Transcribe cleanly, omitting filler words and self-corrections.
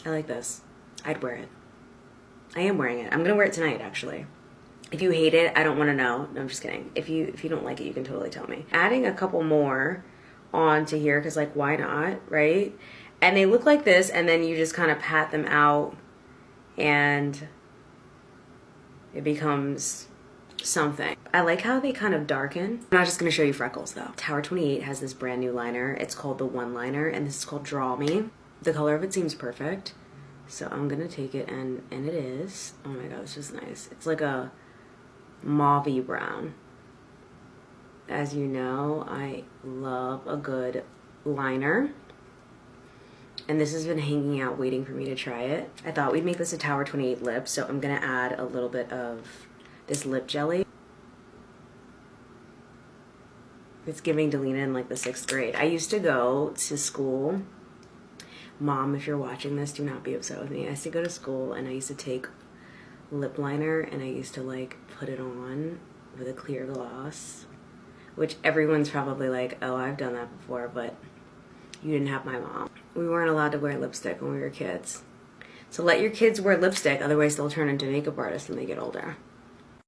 I like this. I'd wear it. I am wearing it. I'm gonna wear it tonight, actually. If you hate it, I don't want to know. No, I'm just kidding. If you don't like it, you can totally tell me. Adding a couple more onto here, because like, why not, right? And they look like this, and then you just kind of pat them out, and it becomes something. I like how they kind of darken. I'm not just gonna show you Freckles though. Tower 28 has this brand new liner. It's called the One Liner, and this is called Draw Me. The color of it seems perfect, so I'm gonna take it, and it is. Oh my god, it's just nice. It's like a mauvey brown. As you know, I love a good liner, and this has been hanging out waiting for me to try it. I thought we'd make this a Tower 28 lip, so I'm gonna add a little bit of this lip jelly. It's giving Delina in like the 6th grade. I used to go to school. Mom, if you're watching this, do not be upset with me. I used to go to school and I used to take lip liner and I used to like put it on with a clear gloss, which everyone's probably like, oh, I've done that before, but you didn't have my mom. We weren't allowed to wear lipstick when we were kids. So let your kids wear lipstick, otherwise they'll turn into makeup artists when they get older.